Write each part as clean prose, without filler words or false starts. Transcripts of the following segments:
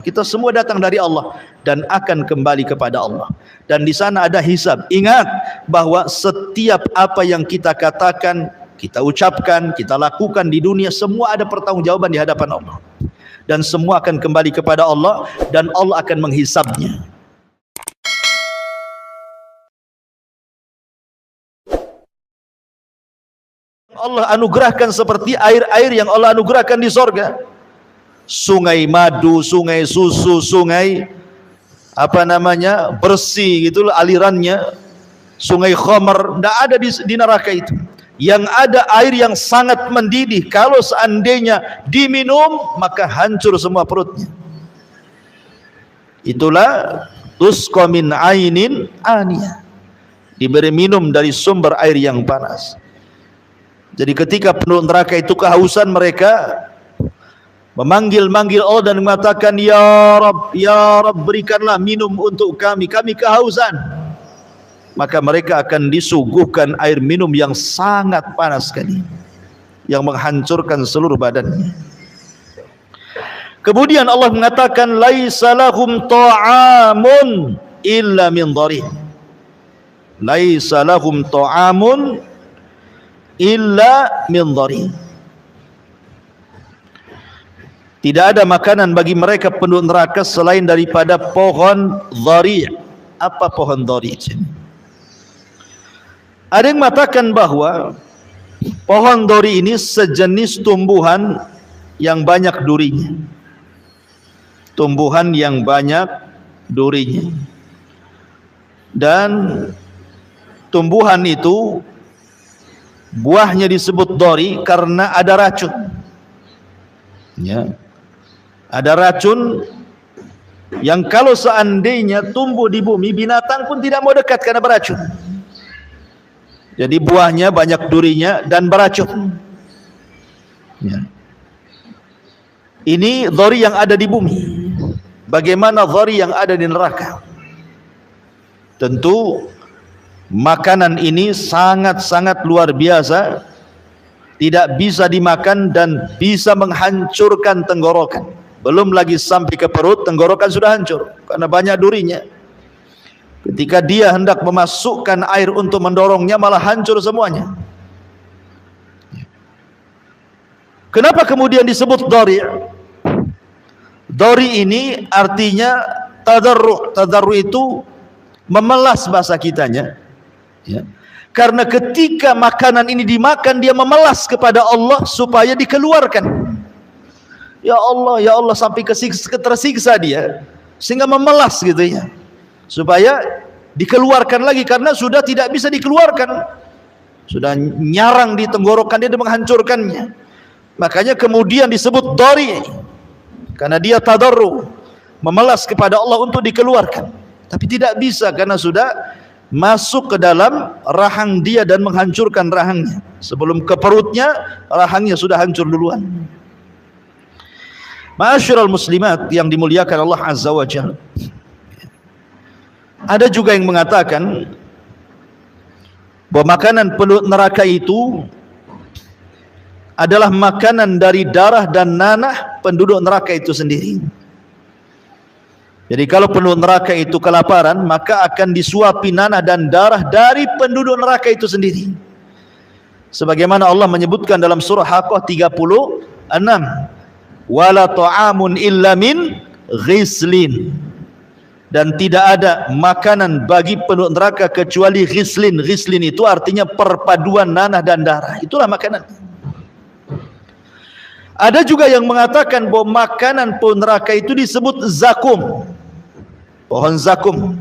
Kita semua datang dari Allah dan akan kembali kepada Allah. Dan di sana ada hisab. Ingat bahwa setiap apa yang kita katakan, kita ucapkan, kita lakukan di dunia, semua ada pertanggungjawaban di hadapan Allah. Dan semua akan kembali kepada Allah dan Allah akan menghisabnya. Allah anugerahkan seperti air-air yang Allah anugerahkan di sorga. Sungai madu, sungai susu, sungai bersih gitu alirannya, sungai khamar, tidak ada di neraka itu. Yang ada air yang sangat mendidih, kalau seandainya diminum maka hancur semua perutnya. Itulah tusqa min ainin aniyah, diberi minum dari sumber air yang panas. Jadi ketika penduduk neraka itu kehausan, mereka memanggil-manggil Allah dan mengatakan, Ya Rabb, berikanlah minum untuk kami kehausan. Maka mereka akan disuguhkan air minum yang sangat panas sekali, yang menghancurkan seluruh badannya. Kemudian Allah mengatakan, Laisa lahum ta'amun illa min dharih. Laisa lahum ta'amun illa min dharih. Tidak ada makanan bagi mereka penduduk neraka selain daripada pohon dhari'. Apa pohon dhari' ini? Ada yang mengatakan bahwa pohon dhari' ini sejenis tumbuhan yang banyak durinya. Tumbuhan yang banyak durinya. Dan tumbuhan itu buahnya disebut dhari' karena ada racun. Ya. Ada racun yang kalau seandainya tumbuh di bumi, binatang pun tidak mau dekat karena beracun. Jadi buahnya banyak durinya dan beracun. Ya. Ini dhari yang ada di bumi. Bagaimana dhari yang ada di neraka? Tentu makanan ini sangat-sangat luar biasa, tidak bisa dimakan dan bisa menghancurkan tenggorokan. Belum lagi sampai ke perut, tenggorokan sudah hancur karena banyak durinya. Ketika dia hendak memasukkan air untuk mendorongnya, malah hancur semuanya. Kenapa kemudian disebut dhari'? Dhari' ini artinya tadarru'. Tadarru' itu memelas bahasa kitanya. Ya. Karena ketika makanan ini dimakan, dia memelas kepada Allah supaya dikeluarkan. Ya Allah, sampai tersiksa dia, sehingga memelas gitu ya, supaya dikeluarkan lagi, karena sudah tidak bisa dikeluarkan, sudah nyarang di tenggorokan dia dan menghancurkannya. Makanya kemudian disebut dhari', karena dia tadarru, memelas kepada Allah untuk dikeluarkan, tapi tidak bisa karena sudah masuk ke dalam rahang dia dan menghancurkan rahangnya. Sebelum ke perutnya, rahangnya sudah hancur duluan. Ma'asyiral muslimat yang dimuliakan Allah Azza wa Jalla. Ada juga yang mengatakan bahwa makanan penduduk neraka itu adalah makanan dari darah dan nanah penduduk neraka itu sendiri. Jadi kalau penduduk neraka itu kelaparan, maka akan disuapi nanah dan darah dari penduduk neraka itu sendiri. Sebagaimana Allah menyebutkan dalam surah Haqqah 36, wala ta'amun illa min ghislin, dan tidak ada makanan bagi penduduk neraka kecuali ghislin. Ghislin itu artinya perpaduan nanah dan darah, itulah makanan. Ada juga yang mengatakan bahwa makanan penduduk neraka itu disebut zakum, pohon zakum,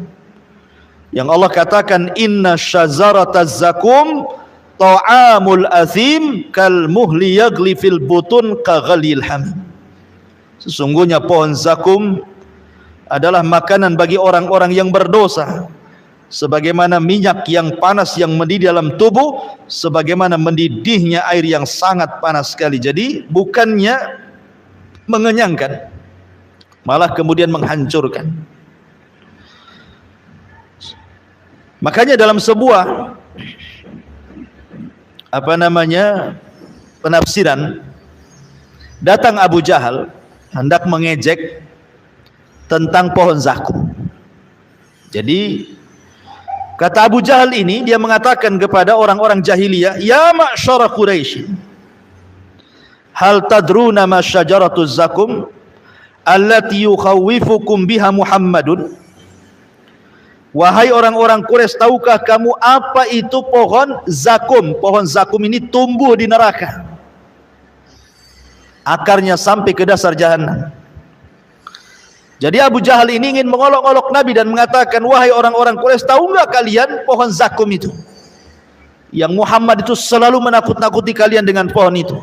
yang Allah katakan inna syajarataz zakum ta'amul azim kal muhli yagli fil butun ka ghalil hamim. Sesungguhnya pohon zakum adalah makanan bagi orang-orang yang berdosa, sebagaimana minyak yang panas yang mendidih dalam tubuh, sebagaimana mendidihnya air yang sangat panas sekali. Jadi bukannya mengenyangkan, malah kemudian menghancurkan. Makanya dalam sebuah penafsiran, datang Abu Jahal hendak mengejek tentang pohon zakum. Jadi kata Abu Jahal ini, dia mengatakan kepada orang-orang jahiliyah, ya ma'syara Quraisy, hal tadruna ma syajaratuz zakum allati yukhawifukum biha Muhammadun. Wahai orang-orang Quraisy, tahukah kamu apa itu pohon zakum? Pohon zakum ini tumbuh di neraka, akarnya sampai ke dasar jahanam. Jadi Abu Jahal ini ingin mengolok-olok Nabi dan mengatakan, wahai orang-orang Quraisy, tahu nggak kalian pohon zakum itu? Yang Muhammad itu selalu menakut-nakuti kalian dengan pohon itu.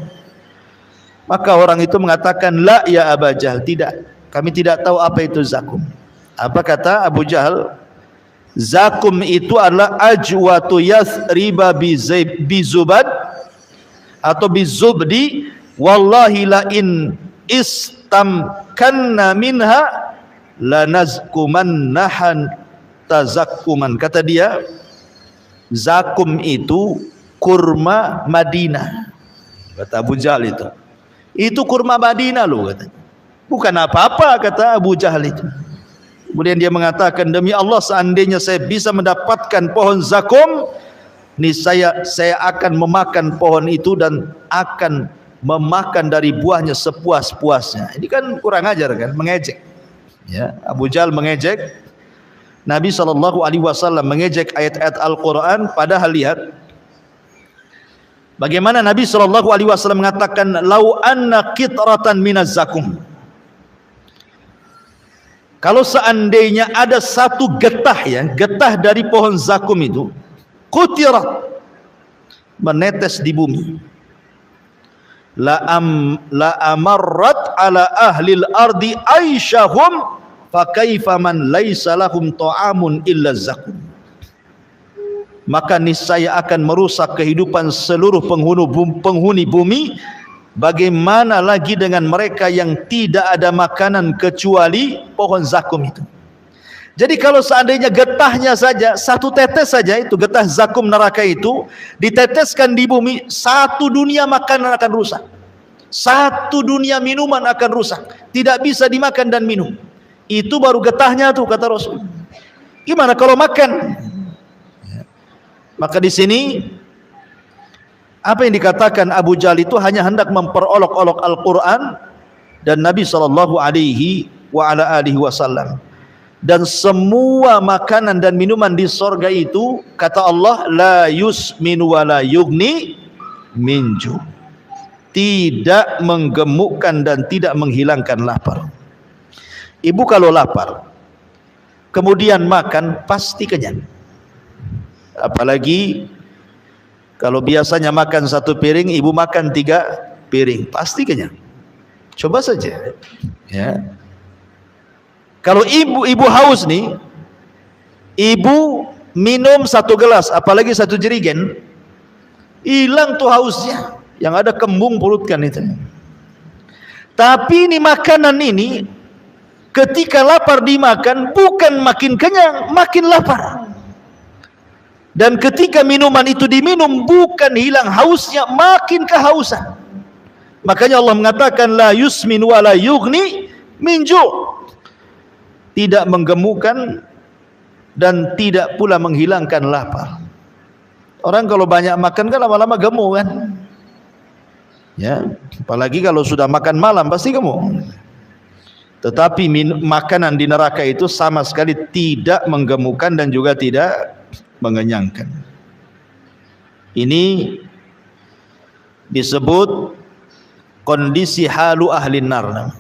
Maka orang itu mengatakan, la ya Abu Jahal, tidak, kami tidak tahu apa itu zakum. Apa kata Abu Jahal? Zakum itu adalah ajwatu yathriba bizubad atau bizubdi, wallahi la in istamkanna minha lanazkumannahan tazakkuman. Kata dia, zakum itu kurma Madinah. Kata Abu Jahal itu kurma Madinah loh, kata. Bukan apa-apa, kata Abu Jahal itu. Kemudian dia mengatakan, demi Allah, seandainya saya bisa mendapatkan pohon zakum, niscaya saya akan memakan pohon itu dan akan memakan dari buahnya sepuas-puasnya. Ini kan kurang ajar kan, mengejek. Ya, Abu Jahal mengejek Nabi SAW, mengejek ayat-ayat Al-Quran. Padahal lihat bagaimana Nabi SAW mengatakan, lau anna qitratan minaz zakum. Kalau seandainya ada satu getah, ya, getah dari pohon zakum itu, qutirat, menetes di bumi, la amarrat ala ahlil ardi aisyahum fa kaifa man laisa lahum ta'amun illa zakum. Maka niscaya akan merusak kehidupan seluruh penghuni bumi. Bagaimana lagi dengan mereka yang tidak ada makanan kecuali pohon zakum itu. Jadi kalau seandainya getahnya saja, satu tetes saja, itu getah zakum neraka itu diteteskan di bumi, satu dunia makanan akan rusak, satu dunia minuman akan rusak, tidak bisa dimakan dan minum. Itu baru getahnya tuh, kata Rasul. Gimana kalau makan? Maka di sini apa yang dikatakan Abu Jahal itu hanya hendak memperolok-olok Al-Quran dan Nabi SAW. Dan semua makanan dan minuman di sorga itu, kata Allah, la yusminu wa la yugni minju, tidak menggemukkan dan tidak menghilangkan lapar. Ibu kalau lapar kemudian makan, pasti kenyang. Apalagi kalau biasanya makan satu piring, ibu makan 3 piring, pasti kenyang. Coba saja, ya. Kalau ibu haus nih, ibu minum 1 gelas, apalagi 1 jerigen, hilang tuh hausnya, yang ada kembung perutkan itu. Tapi ini makanan ini, ketika lapar dimakan, bukan makin kenyang, makin lapar. Dan ketika minuman itu diminum, bukan hilang hausnya, makin kehausan. Makanya Allah mengatakan, la yusmin wa la yughni minju, tidak menggemukkan dan tidak pula menghilangkan lapar. Orang kalau banyak makan kan lama-lama gemuk kan, ya. Apalagi kalau sudah makan malam pasti gemuk. Tetapi makanan di neraka itu sama sekali tidak menggemukkan dan juga tidak mengenyangkan. Ini disebut kondisi halu ahli nar.